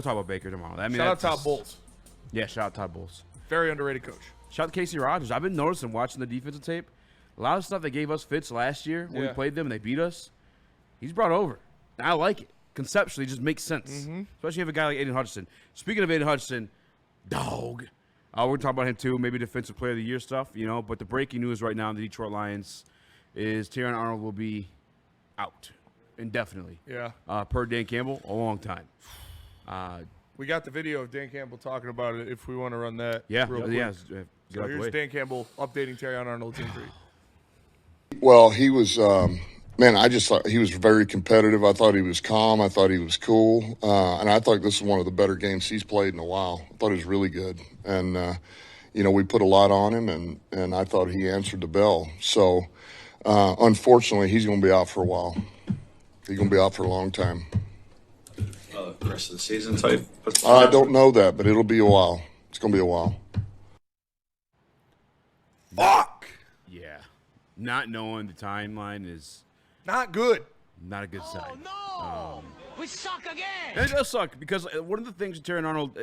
We'll talk about Baker tomorrow. I mean, shout out Todd Bowles. Yeah, shout out Todd Bowles. Very underrated coach. Shout out to Casey Rogers. I've been noticing watching the defensive tape. A lot of stuff that gave us fits last year when we played them and they beat us, he's brought over. And I like it. Conceptually, it just makes sense. Especially if you have a guy like Aiden Hutchinson. Speaking of Aiden Hutchinson, dog. We're going to talk about him too, maybe defensive player of the year stuff, But the breaking news right now in the Detroit Lions is Terrion Arnold will be out indefinitely. Yeah. Per Dan Campbell, a long time. We got the video of Dan Campbell talking about it if we want to run that real quick. Yeah. So here's Dan Campbell updating Terrion Arnold's injury. Well, he was, I just thought he was very competitive. I thought he was calm. I thought he was cool. And I thought this was one of the better games he's played in a while. I thought he was really good. And, we put a lot on him, and I thought he answered the bell. So, unfortunately, he's going to be out for a while. He's going to be out for a long time. The rest of the season type? I don't know that, but it'll be a while. It's going to be a while. Fuck! Yeah. Not knowing the timeline is not good. Not a good sign. No! We suck again! And it does suck because one of the things with Terrion Arnold,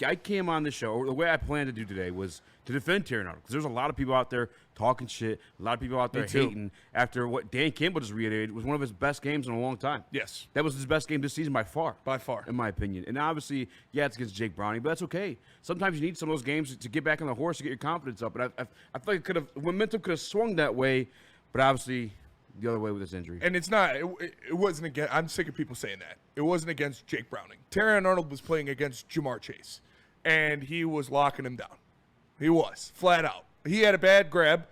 I came on the show, or the way I planned to do today was to defend Terrion Arnold because there's a lot of people out there talking shit, a lot of people out there hating after what Dan Campbell just reiterated was one of his best games in a long time. Yes. That was his best game this season by far. By far. In my opinion. And obviously, it's against Jake Browning, but that's okay. Sometimes you need some of those games to get back on the horse to get your confidence up. And I feel like momentum could have swung that way, but obviously the other way with this injury. And it's not, it wasn't against, I'm sick of people saying that. It wasn't against Jake Browning. Terrion Arnold was playing against Jamar Chase, and he was locking him down. He was, flat out. He had a bad grab,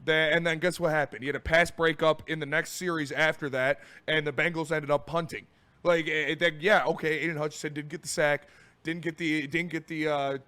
and then guess what happened? He had a pass breakup in the next series after that, and the Bengals ended up punting. Aiden Hutchinson didn't get the sack, didn't get the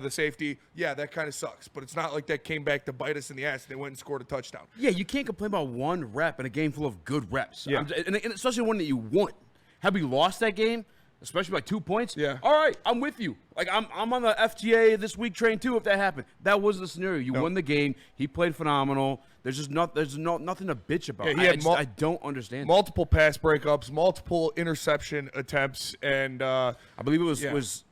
safety. Yeah, that kind of sucks. But it's not like that came back to bite us in the ass and they went and scored a touchdown. Yeah, you can't complain about one rep in a game full of good reps. Yeah. And especially one that you won. Had we lost that game, especially by 2 points, all right, I'm with you. Like, I'm on the FTA this week train, too, if that happened. That was the scenario. You won the game. He played phenomenal. There's nothing to bitch about. I don't understand. Multiple pass breakups, multiple interception attempts, and I believe it was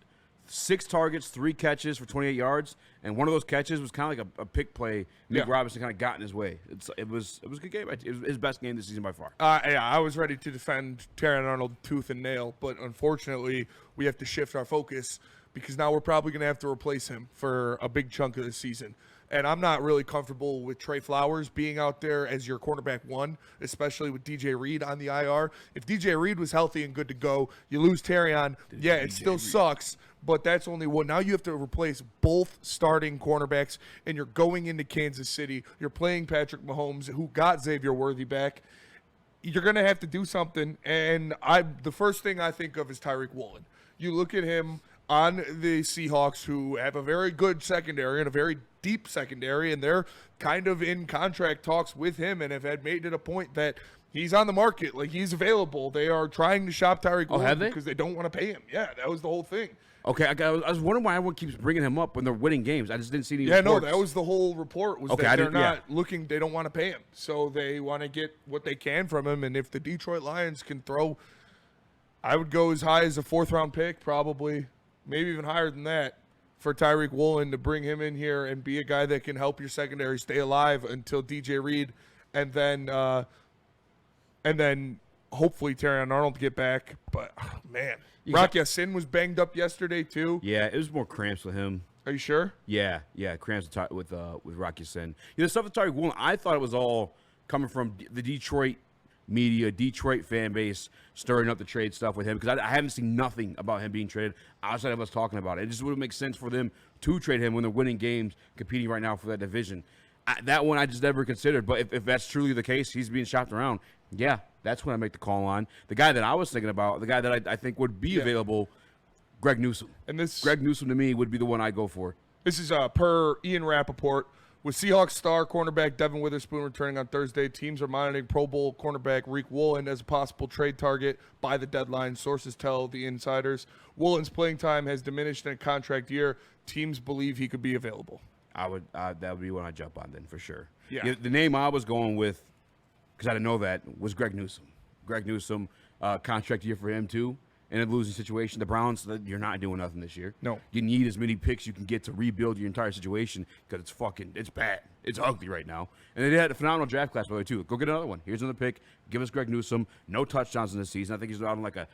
6 targets, 3 catches for 28 yards, and one of those catches was kind of like a pick play. Amik Robertson kind of got in his way. It was a good game. It was his best game this season by far. I was ready to defend Terrion Arnold tooth and nail, but unfortunately we have to shift our focus because now we're probably going to have to replace him for a big chunk of the season. And I'm not really comfortable with Trey Flowers being out there as your cornerback 1, especially with DJ Reed on the IR. If DJ Reed was healthy and good to go, you lose Terrion. Yeah, it still sucks, but that's only one. Now you have to replace both starting cornerbacks, and you're going into Kansas City. You're playing Patrick Mahomes, who got Xavier Worthy back. You're going to have to do something, and the first thing I think of is Tyreek Woolen. You look at him on the Seahawks, who have a very good secondary and a very deep secondary, and they're kind of in contract talks with him and have made it a point that he's on the market, like he's available. They are trying to shop Tyreek Woolen because they don't want to pay him. Yeah, that was the whole thing. Okay, I was wondering why everyone keeps bringing him up when they're winning games. I just didn't see any reports. No, that was the whole report was that they're not looking, they don't want to pay him. So they want to get what they can from him, and if the Detroit Lions can throw, I would go as high as a 4th-round pick, probably, maybe even higher than that, for Tyreek Woolen to bring him in here and be a guy that can help your secondary stay alive until DJ Reed and then hopefully Terrion Arnold get back. But, man, Rock Ya-Sin was banged up yesterday too. Yeah, it was more cramps with him. Are you sure? Yeah, cramps with Rock Ya-Sin. The stuff with Tyreek Woolen, I thought it was all coming from the Detroit media, Detroit fan base stirring up the trade stuff with him because I haven't seen nothing about him being traded outside of us talking about it. It just wouldn't make sense for them to trade him when they're winning games, competing right now for that division. That one I just never considered, but if that's truly the case, he's being shopped around, yeah, that's when I make the call on. The guy that I was thinking about, the guy that I think would be available, Greg Newsome. And Greg Newsome to me would be the one I go for. This is per Ian Rappaport. With Seahawks star cornerback Devin Witherspoon returning on Thursday, teams are monitoring Pro Bowl cornerback Rick Woolen as a possible trade target by the deadline, sources tell the insiders. Woolen's playing time has diminished in a contract year. Teams believe he could be available. That would be one I jump on then for sure. Yeah. The name I was going with, because I didn't know that, was Greg Newsome. Greg Newsome, contract year for him too. in a losing situation. The Browns, you're not doing nothing this year. No. You need as many picks you can get to rebuild your entire situation because it's bad. It's ugly right now. And they had a phenomenal draft class, by the way, too. Go get another one. Here's another pick. Give us Greg Newsome. No touchdowns in this season. I think he's out on like a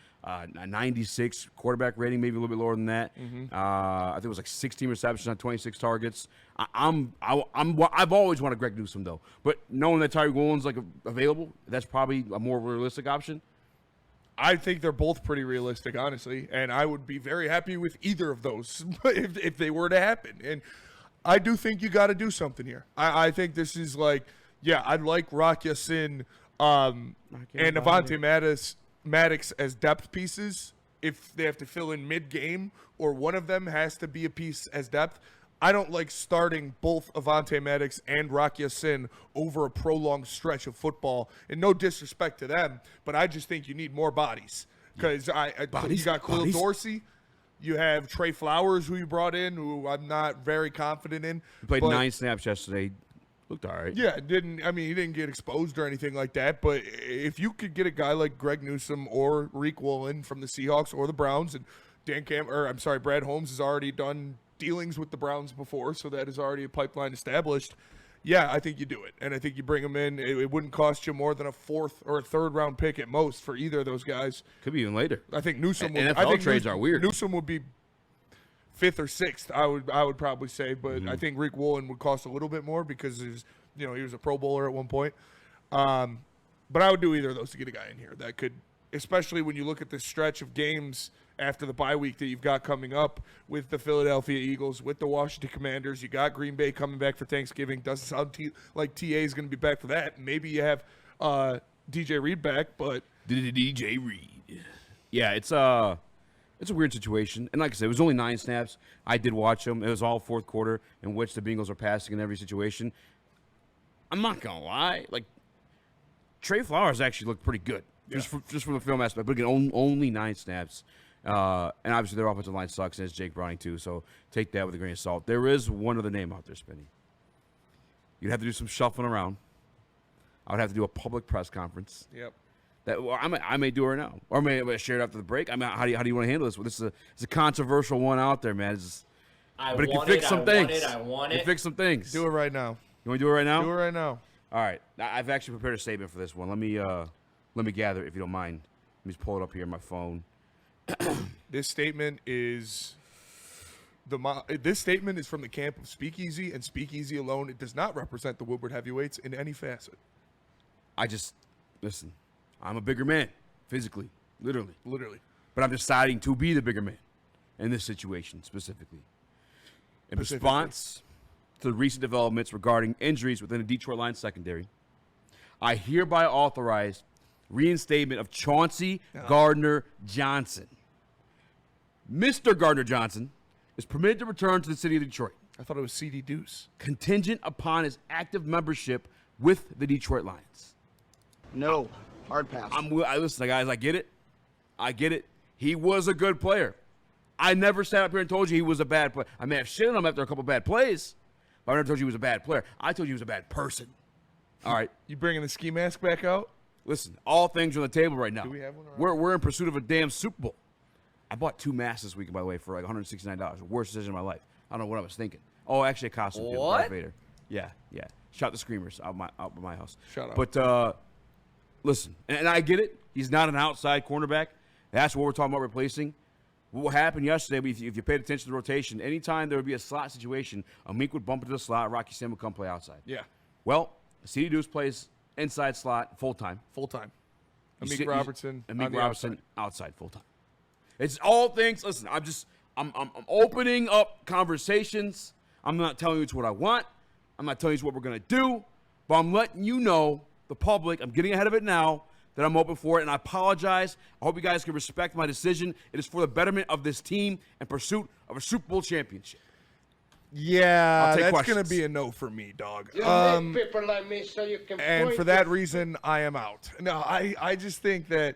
96 quarterback rating, maybe a little bit lower than that. I think it was like 16 receptions on 26 targets. I've always wanted Greg Newsome, though. But knowing that Tyreek Woolen's like available, that's probably a more realistic option. I think they're both pretty realistic, honestly, and I would be very happy with either of those if they were to happen. And I do think you got to do something here. I think this is like, yeah, I'd like Rock Ya-Sin and Avonte Maddox as depth pieces if they have to fill in mid-game, or one of them has to be a piece as depth. I don't like starting both Avonte Maddox and Rock Ya-Sin over a prolonged stretch of football. And no disrespect to them, but I just think you need more bodies. Because you got Khalil Dorsey, you have Trey Flowers, who you brought in, who I'm not very confident in. He played 9 snaps yesterday. Looked all right. Yeah, he didn't get exposed or anything like that. But if you could get a guy like Greg Newsome or Reek Woolen from the Seahawks or the Browns, and Brad Holmes has already done dealings with the Browns before, so that is already a pipeline established. Yeah, I think you do it, and I think you bring them in. It wouldn't cost you more than a 4th or a 3rd round pick at most for either of those guys. Could be even later. I think Newsome. Trades are weird. Newsome would be 5th or 6th. I would probably say, but I think Reek Woolen would cost a little bit more because he was a Pro Bowler at one point. But I would do either of those to get a guy in here that could, especially when you look at this stretch of games after the bye week that you've got coming up with the Philadelphia Eagles, with the Washington Commanders. You got Green Bay coming back for Thanksgiving. Doesn't sound like TA is going to be back for that. Maybe you have DJ Reed back, but DJ Reed. Yeah, it's a weird situation. And like I said, it was only 9 snaps. I did watch them. It was all 4th quarter in which the Bengals are passing in every situation. I'm not going to lie. Like, Trey Flowers actually looked pretty good. Yeah. Just from the film aspect. But again, only 9 snaps. And obviously their offensive line sucks, and it's Jake Browning too, so take that with a grain of salt. There is one other name out there, Spinny. You'd have to do some shuffling around. I would have to do a public press conference. Yep. I may do it right now, or I may share it after the break. I mean, how do you want to handle this? Well, it's a controversial one out there, man. I want it. Fix some things. Do it right now. You want to do it right now? Do it right now. All right. I've actually prepared a statement for this one. Let me gather it, if you don't mind. Let me just pull it up here on my phone. This statement is from the camp of Speakeasy, and Speakeasy alone. It does not represent the Woodward Heavyweights in any facet. Listen, I'm a bigger man, physically, literally. But I'm deciding to be the bigger man in this situation specifically. In response to the recent developments regarding injuries within the Detroit Lions secondary, I hereby authorize reinstatement of Chauncey Gardner Johnson. Mr. Gardner Johnson is permitted to return to the city of Detroit. I thought it was CD Deuce. Contingent upon his active membership with the Detroit Lions. No. Hard pass. Listen, guys, I get it. He was a good player. I never sat up here and told you he was a bad player. I may have shit on him after a couple bad plays, but I never told you he was a bad player. I told you he was a bad person. All right. You bringing the ski mask back out? Listen, all things are on the table right now. Do we have one? We're in pursuit of a damn Super Bowl. I bought 2 masks this weekend, by the way, for like $169. The worst decision of my life. I don't know what I was thinking. Oh, actually a costume. What? Darth Vader. Yeah. Shot the screamers out by my house. Shut up. But listen, and I get it. He's not an outside cornerback. That's what we're talking about replacing. What happened yesterday, if you paid attention to the rotation, anytime there would be a slot situation, Amik would bump into the slot, Rock Ya-Sin would come play outside. Yeah. Well, CD Deuce plays inside slot full-time. Amik Robertson outside full-time. It's all things. Listen, I'm opening up conversations. I'm not telling you it's what I want. I'm not telling you it's what we're going to do. But I'm letting you know, the public, I'm getting ahead of it now, that I'm open for it. And I apologize. I hope you guys can respect my decision. It is for the betterment of this team in pursuit of a Super Bowl championship. Yeah, that's going to be a no for me, dog. You make people like me so you can and point for that reason, I am out. No, I just think that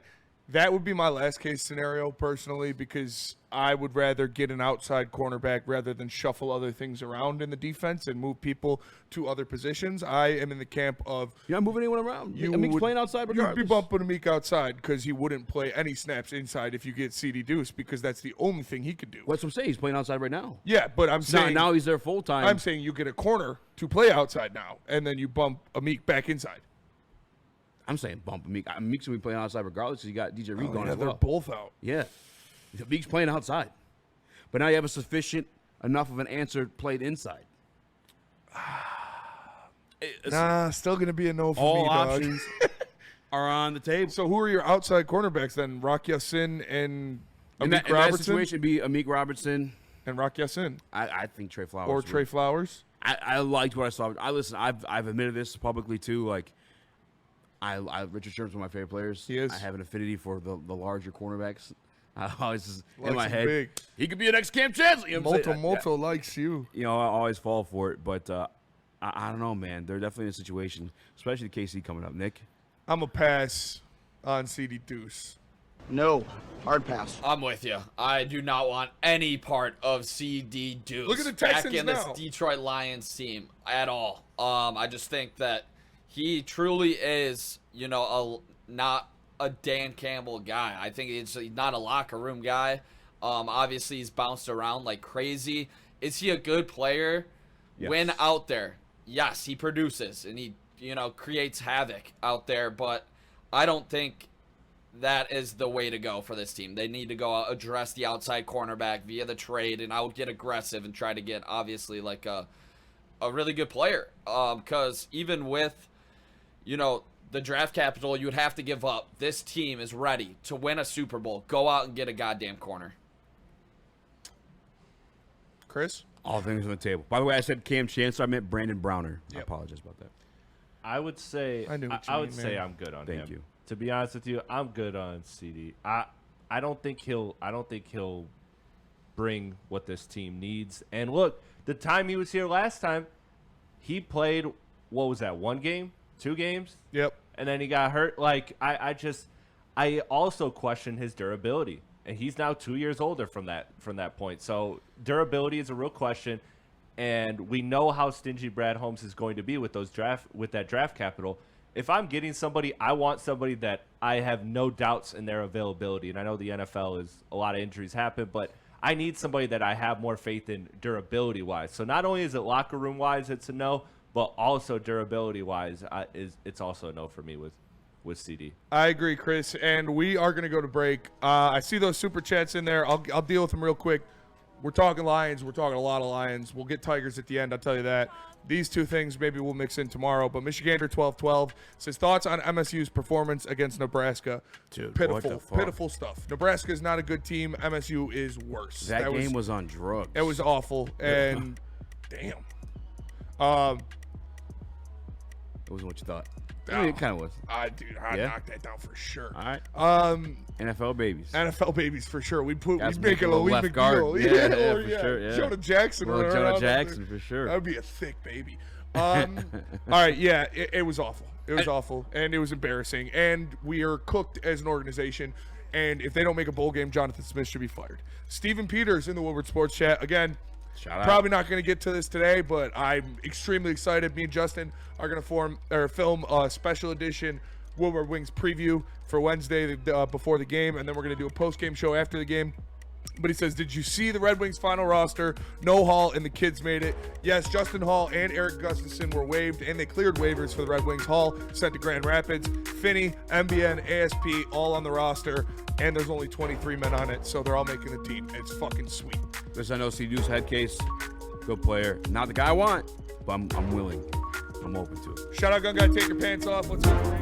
That would be my last case scenario personally, because I would rather get an outside cornerback rather than shuffle other things around in the defense and move people to other positions. I am in the camp of You're not moving anyone around. Amik's playing outside regardless. You'd be bumping Amik outside because he wouldn't play any snaps inside if you get CD Deuce, because that's the only thing he could do. What's what I'm saying? He's playing outside right now. Yeah, but I'm saying now he's there full time. I'm saying you get a corner to play outside now, and then you bump Amik back inside. I'm saying bump Amik. Amik's gonna be playing outside regardless. You got DJ Reed going as they're well. both out. Yeah, Amik's playing outside, but now you have a sufficient enough of an answer played inside. Nah, still gonna be a no for All me, dog. options are on the table. So who are your outside cornerbacks then? Rock Yassin and In Amik that Robertson? situation, it'd be Amik Robertson. And Rock Yassin. I think Trey Flowers. Or Trey Flowers. I liked what I saw. I've admitted this publicly too. Like, Richard Sherman's one of my favorite players. He is. I have an affinity for the larger cornerbacks. I always just, in Likes my him head, big. he could be an ex-camp Chancellor. You know what I'm saying? Molto likes you. You know, I always fall for it, but I don't know, man. They're definitely in a situation, especially the KC coming up. Nick, I'm a pass on CD Deuce. No. Hard pass. I'm with you. I do not want any part of CD Deuce Look at the back Texans in this now. Detroit Lions team at all. I just think that he truly is, not a Dan Campbell guy. I think he's not a locker room guy. Obviously, he's bounced around like crazy. Is he a good player? Yes. When out there, yes, he produces and he, creates havoc out there. But I don't think that is the way to go for this team. They need to go out, address the outside cornerback via the trade, and I would get aggressive and try to get, obviously, like a really good player. Because even with, the draft capital you would have to give up, this team is ready to win a Super Bowl. Go out and get a goddamn corner. Chris? all things on the table. By the way, I said Cam Chancellor. I meant Brandon Browner. I Yep. apologize about that. I would say I knew what you I would mean, say man. I'm good on Thank him. you. To be honest with you, I'm good on CD. I don't think he'll bring what this team needs. And look, the time he was here last time, he played, what was that, 1 game? 2 games? Yep. And then he got hurt. Like, I also question his durability. And he's now 2 years older from that point. So durability is a real question. And we know how stingy Brad Holmes is going to be with that draft capital. If I'm getting somebody, I want somebody that I have no doubts in their availability. And I know the NFL is a lot of injuries happen, but I need somebody that I have more faith in durability-wise. So not only is it locker room-wise, it's a no, but also durability-wise, it's also a no for me with CD. I agree, Chris, and we are going to go to break. I see those super chats in there. I'll deal with them real quick. We're talking Lions. We're talking a lot of Lions. We'll get Tigers at the end, I'll tell you that. These two things maybe we'll mix in tomorrow. But Michigander 1212 says, thoughts on MSU's performance against Nebraska. Dude, what pitiful, the fuck? pitiful stuff. Nebraska is not a good team. MSU is worse. That game was on drugs. It was awful, and damn. It wasn't what you thought. No. I mean, it kind of was. I Yeah? knocked that down for sure. All right. NFL babies. NFL babies for sure. We'd Guys make a making a Louis left guard. McNeil. Yeah, or, for sure, yeah. Jonah Jackson. Well, running Jonah around Jackson out there. for sure. That would be a thick baby. All right, yeah, it was awful. It was awful, and it was embarrassing. And we are cooked as an organization. And if they don't make a bowl game, Jonathan Smith should be fired. Stephen Peters in the Woodward Sports Chat. Again, Shout out. probably not going to get to this today, but I'm extremely excited. Me and Justin are going to film a special edition Woodward Wings preview for Wednesday before the game, and then we're going to do a post-game show after the game. But he says, did you see the Red Wings final roster? No Hall and the kids made it. Yes, Justin Hall and Eric Gustafson were waived, and they cleared waivers for the Red Wings. Hall sent to Grand Rapids. Finney, MBN, ASP, all on the roster, and there's only 23 men on it, so they're all making the team. It's fucking sweet. Listen, I know C-Deuce head case, good player. Not the guy I want, but I'm willing. I'm open to it. Shout out, Gun Guy. Take your pants off. Let's go.